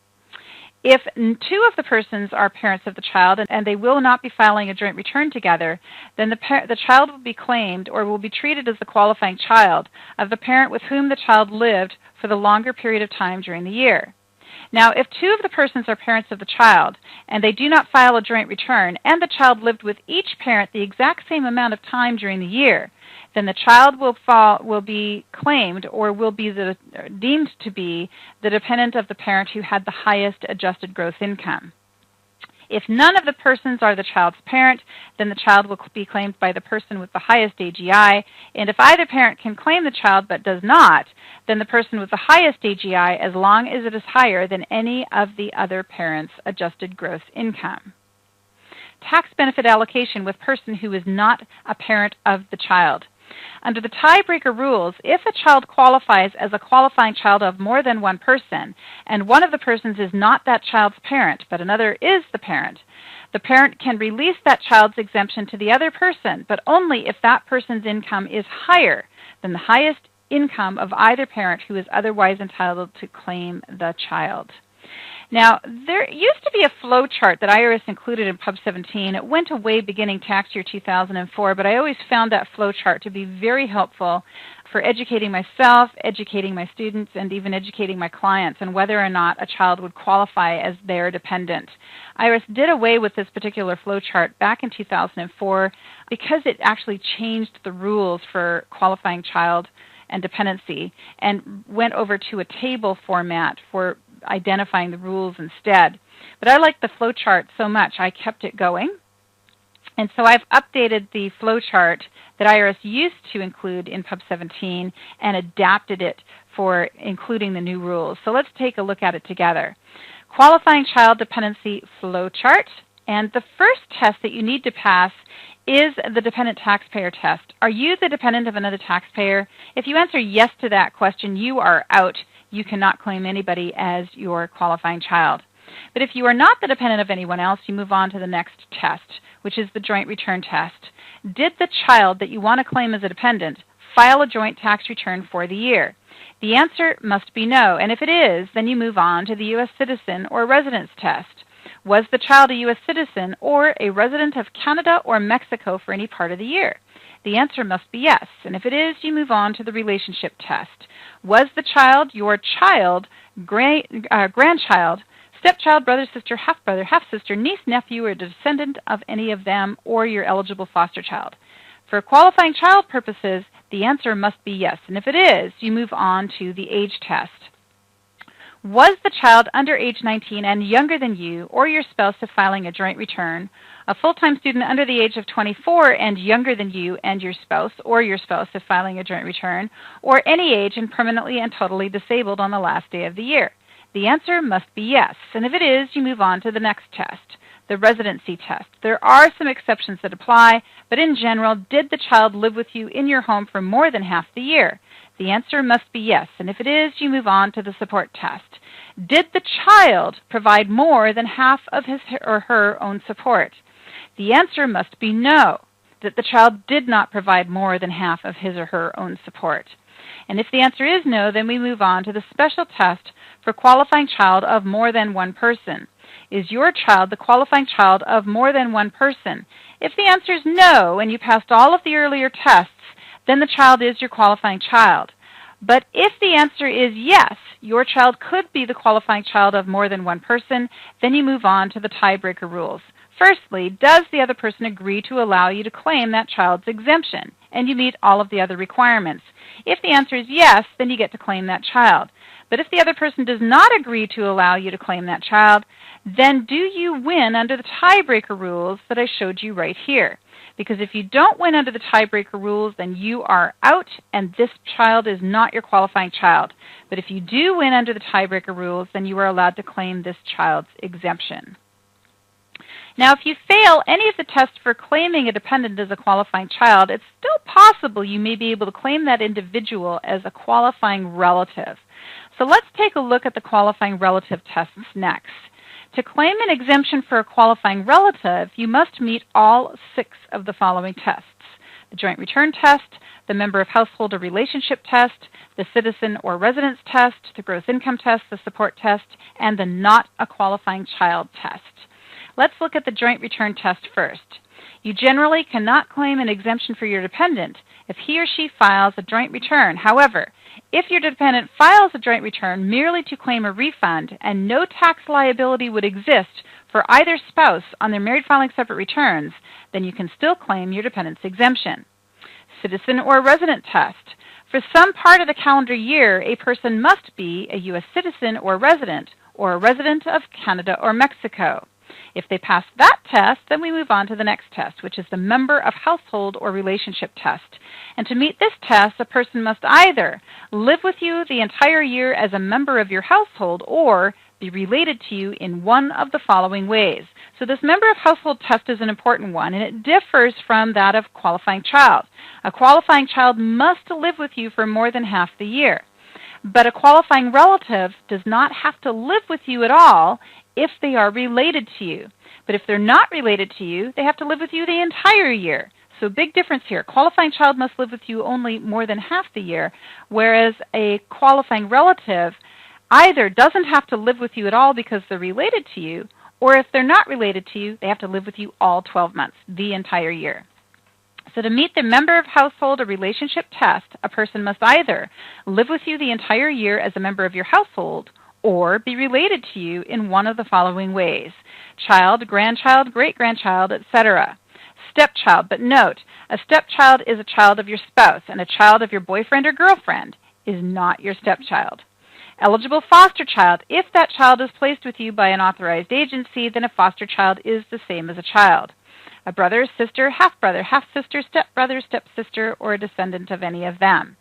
If two of the persons are parents of the child and they will not be filing a joint return together, then the child will be claimed or will be treated as the qualifying child of the parent with whom the child lived for the longer period of time during the year. Now, if two of the persons are parents of the child and they do not file a joint return and the child lived with each parent the exact same amount of time during the year, then the child will be claimed or will be deemed to be the dependent of the parent who had the highest adjusted gross income. If none of the persons are the child's parent, then the child will be claimed by the person with the highest AGI, and if either parent can claim the child but does not, then the person with the highest AGI, as long as it is higher than any of the other parents' adjusted gross income. Tax benefit allocation with person who is not a parent of the child. Under the tiebreaker rules, if a child qualifies as a qualifying child of more than one person, and one of the persons is not that child's parent, but another is the parent can release that child's exemption to the other person, but only if that person's income is higher than the highest income of either parent who is otherwise entitled to claim the child. Now, there used to be a flow chart that IRS included in Pub 17. It went away beginning tax year 2004, but I always found that flow chart to be very helpful for educating myself, educating my students, and even educating my clients on whether or not a child would qualify as their dependent. IRS did away with this particular flow chart back in 2004 because it actually changed the rules for qualifying child and dependency and went over to a table format for identifying the rules instead. But I like the flow chart so much I kept it going. And so I've updated the flow chart that IRS used to include in Pub 17 and adapted it for including the new rules. So let's take a look at it together. Qualifying child dependency flow chart. And the first test that you need to pass is the dependent taxpayer test. Are you the dependent of another taxpayer? If you answer yes to that question, you are out. You cannot claim anybody as your qualifying child. But if you are not the dependent of anyone else, you move on to the next test, which is the joint return test. Did the child that you want to claim as a dependent file a joint tax return for the year? The answer must be no, and if it is, then you move on to the U.S. citizen or residence test. Was the child a U.S. citizen or a resident of Canada or Mexico for any part of the year? The answer must be yes, and if it is, you move on to the relationship test. Was the child your child, grandchild, stepchild, brother, sister, half-brother, half-sister, niece, nephew, or descendant of any of them, or your eligible foster child? For qualifying child purposes, the answer must be yes, and if it is, you move on to the age test. Was the child under age 19 and younger than you or your spouse if filing a joint return, a full-time student under the age of 24 and younger than you and your spouse or your spouse if filing a joint return, or any age and permanently and totally disabled on the last day of the year? The answer must be yes, and if it is, you move on to the next test, the residency test. There are some exceptions that apply, but in general, did the child live with you in your home for more than half the year? The answer must be yes, and if it is, you move on to the support test. Did the child provide more than half of his or her own support? The answer must be no, that the child did not provide more than half of his or her own support. And if the answer is no, then we move on to the special test for qualifying child of more than one person. Is your child the qualifying child of more than one person? If the answer is no, and you passed all of the earlier tests, then the child is your qualifying child. But if the answer is yes, your child could be the qualifying child of more than one person, then you move on to the tiebreaker rules. Firstly, does the other person agree to allow you to claim that child's exemption? And you meet all of the other requirements. If the answer is yes, then you get to claim that child. But if the other person does not agree to allow you to claim that child, then do you win under the tiebreaker rules that I showed you right here? Because if you don't win under the tiebreaker rules, then you are out and this child is not your qualifying child. But if you do win under the tiebreaker rules, then you are allowed to claim this child's exemption. Now, if you fail any of the tests for claiming a dependent as a qualifying child, it's still possible you may be able to claim that individual as a qualifying relative. So let's take a look at the qualifying relative tests next. To claim an exemption for a qualifying relative, you must meet all 6 of the following tests: the joint return test, the member of household or relationship test, the citizen or residence test, the gross income test, the support test, and the not a qualifying child test. Let's look at the joint return test first. You generally cannot claim an exemption for your dependent if he or she files a joint return. However, if your dependent files a joint return merely to claim a refund and no tax liability would exist for either spouse on their married filing separate returns, then you can still claim your dependent's exemption. Citizen or resident test. For some part of the calendar year, a person must be a U.S. citizen or a resident of Canada or Mexico. If they pass that test, then we move on to the next test, which is the member of household or relationship test. And to meet this test, a person must either live with you the entire year as a member of your household or be related to you in one of the following ways. So this member of household test is an important one, and it differs from that of qualifying child. A qualifying child must live with you for more than half the year. But a qualifying relative does not have to live with you at all if they are related to you. But if they're not related to you, they have to live with you the entire year. So big difference here. Qualifying child must live with you only more than half the year, whereas a qualifying relative either doesn't have to live with you at all because they're related to you, or if they're not related to you, they have to live with you all 12 months, the entire year. So to meet the member of household or relationship test, a person must either live with you the entire year as a member of your household or be related to you in one of the following ways: child, grandchild, great-grandchild, etc. Stepchild, but note, a stepchild is a child of your spouse, and a child of your boyfriend or girlfriend is not your stepchild. Eligible foster child, if that child is placed with you by an authorized agency, then a foster child is the same as a child. A brother, sister, half-brother, half-sister, stepbrother, stepsister, or a descendant of any of them.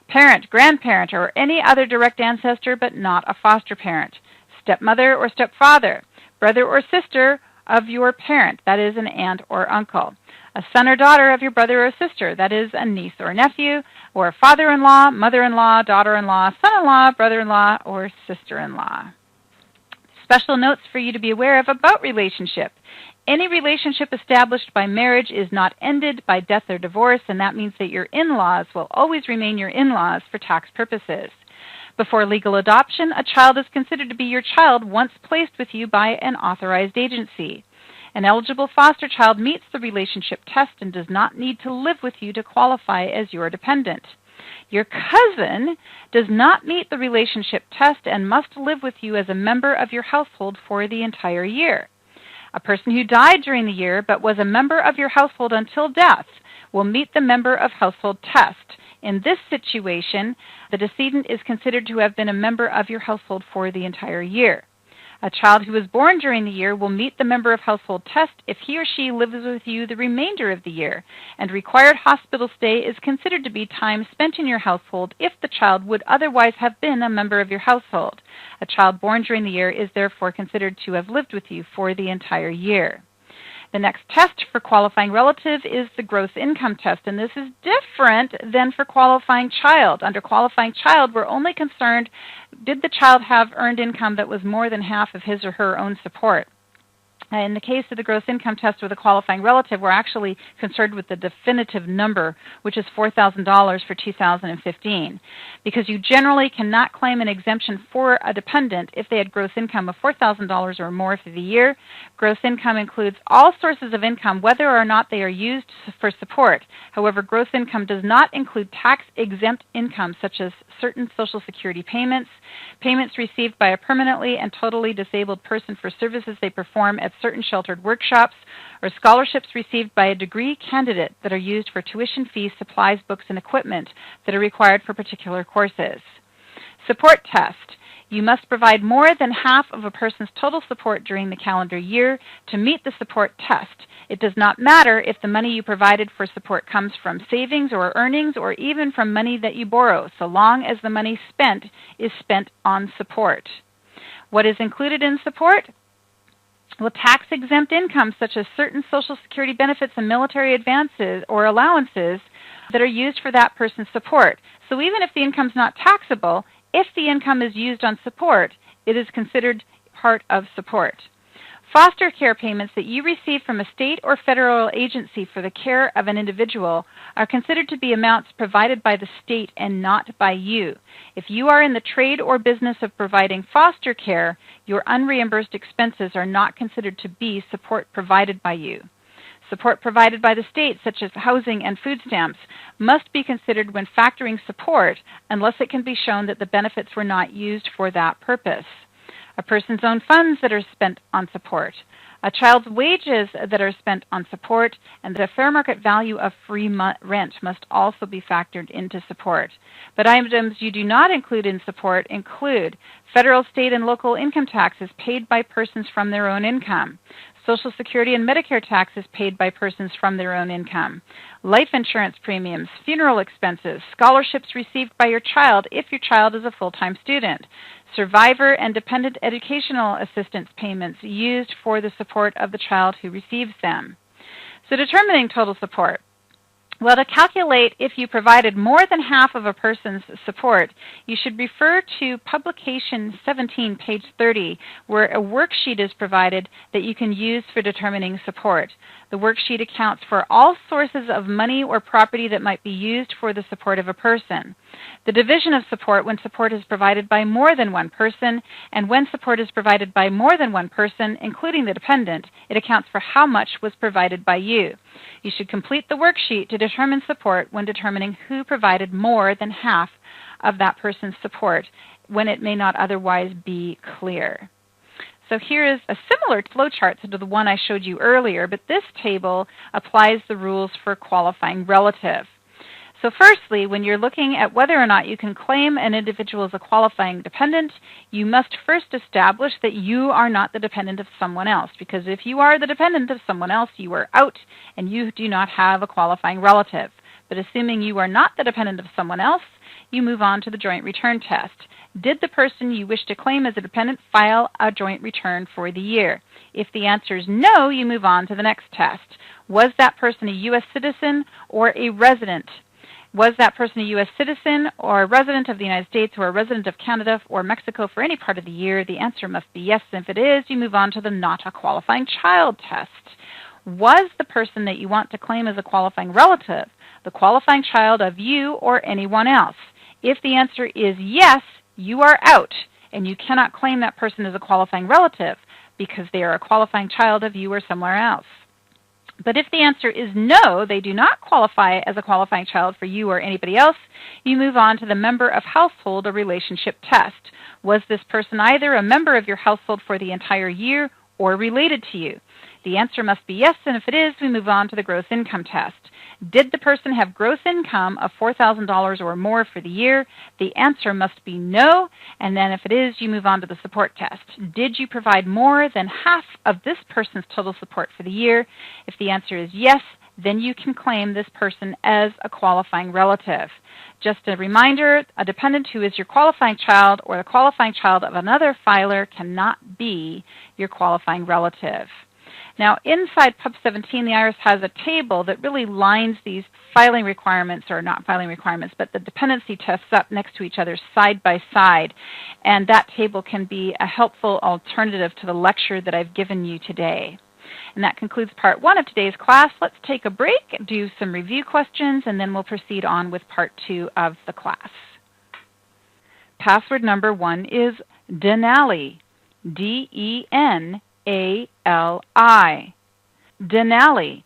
Parent, grandparent, or any other direct ancestor but not a foster parent. Stepmother or stepfather. Brother or sister of your parent, that is an aunt or uncle. A son or daughter of your brother or sister, that is a niece or nephew, or a father-in-law, mother-in-law, daughter-in-law, son-in-law, brother-in-law, or sister-in-law. Special notes for you to be aware of about relationship. Any relationship established by marriage is not ended by death or divorce, and that means that your in-laws will always remain your in-laws for tax purposes. Before legal adoption, a child is considered to be your child once placed with you by an authorized agency. An eligible foster child meets the relationship test and does not need to live with you to qualify as your dependent. Your cousin does not meet the relationship test and must live with you as a member of your household for the entire year. A person who died during the year but was a member of your household until death will meet the member of household test. In this situation, the decedent is considered to have been a member of your household for the entire year. A child who was born during the year will meet the member of household test if he or she lives with you the remainder of the year, and required hospital stay is considered to be time spent in your household if the child would otherwise have been a member of your household. A child born during the year is therefore considered to have lived with you for the entire year. The next test for qualifying relative is the gross income test, and this is different than for qualifying child. Under qualifying child, we're only concerned, did the child have earned income that was more than half of his or her own support? In the case of the gross income test with a qualifying relative, we're actually concerned with the definitive number, which is $4,000 for 2015, because you generally cannot claim an exemption for a dependent if they had gross income of $4,000 or more for the year. Gross income includes all sources of income, whether or not they are used for support. However, gross income does not include tax-exempt income, such as certain Social Security payments, payments received by a permanently and totally disabled person for services they perform at certain sheltered workshops, or scholarships received by a degree candidate that are used for tuition fees, supplies, books, and equipment that are required for particular courses. Support test. You must provide more than half of a person's total support during the calendar year to meet the support test. It does not matter if the money you provided for support comes from savings or earnings or even from money that you borrow, so long as the money spent is spent on support. What is included in support? Well, tax-exempt income such as certain Social Security benefits and military advances or allowances that are used for that person's support. So even if the income is not taxable, if the income is used on support, it is considered part of support. Foster care payments that you receive from a state or federal agency for the care of an individual are considered to be amounts provided by the state and not by you. If you are in the trade or business of providing foster care, your unreimbursed expenses are not considered to be support provided by you. Support provided by the state, such as housing and food stamps, must be considered when factoring support unless it can be shown that the benefits were not used for that purpose. A person's own funds that are spent on support. a child's wages that are spent on support, and the fair market value of free rent must also be factored into support. But items you do not include in support include federal, state, and local income taxes paid by persons from their own income, Social Security and Medicare taxes paid by persons from their own income, life insurance premiums, funeral expenses, scholarships received by your child if your child is a full-time student, survivor and dependent educational assistance payments used for the support of the child who receives them. So determining total support. Well, to calculate if you provided more than half of a person's support, you should refer to Publication 17, page 30, where a worksheet is provided that you can use for determining support. The worksheet accounts for all sources of money or property that might be used for the support of a person. The division of support when support is provided by more than one person, and when support is provided by more than one person, including the dependent, it accounts for how much was provided by you. You should complete the worksheet to determine support when determining who provided more than half of that person's support when it may not otherwise be clear. So here is a similar flowchart to the one I showed you earlier, but this table applies the rules for qualifying relative. So firstly, when you're looking at whether or not you can claim an individual as a qualifying dependent, you must first establish that you are not the dependent of someone else, because if you are the dependent of someone else, you are out and you do not have a qualifying relative. But assuming you are not the dependent of someone else, you move on to the joint return test. Did the person you wish to claim as a dependent file a joint return for the year? If the answer is no, you move on to the next test. Was that person a U.S. citizen or a resident? Was that person a U.S. citizen or a resident of the United States or a resident of Canada or Mexico for any part of the year? The answer must be yes. And if it is, you move on to the not a qualifying child test. Was the person that you want to claim as a qualifying relative the qualifying child of you or anyone else? If the answer is yes, you are out, and you cannot claim that person as a qualifying relative because they are a qualifying child of you or somewhere else. But if the answer is no, they do not qualify as a qualifying child for you or anybody else, you move on to the member of household or relationship test. Was this person either a member of your household for the entire year or related to you? The answer must be yes, and if it is, we move on to the gross income test. Did the person have gross income of $4,000 or more for the year? The answer must be no, and then if it is, you move on to the support test. Did you provide more than half of this person's total support for the year? If the answer is yes, then you can claim this person as a qualifying relative. Just a reminder, a dependent who is your qualifying child or the qualifying child of another filer cannot be your qualifying relative. Now, inside Pub 17, the IRS has a table that really lines these filing requirements, or not filing requirements, but the dependency tests up next to each other side by side. And that table can be a helpful alternative to the lecture that I've given you today. And that concludes part 1 of today's class. Let's take a break, do some review questions, and then we'll proceed on with part 2 of the class. Password number 1 is Denali, D-E-N-A-L-I. Denali.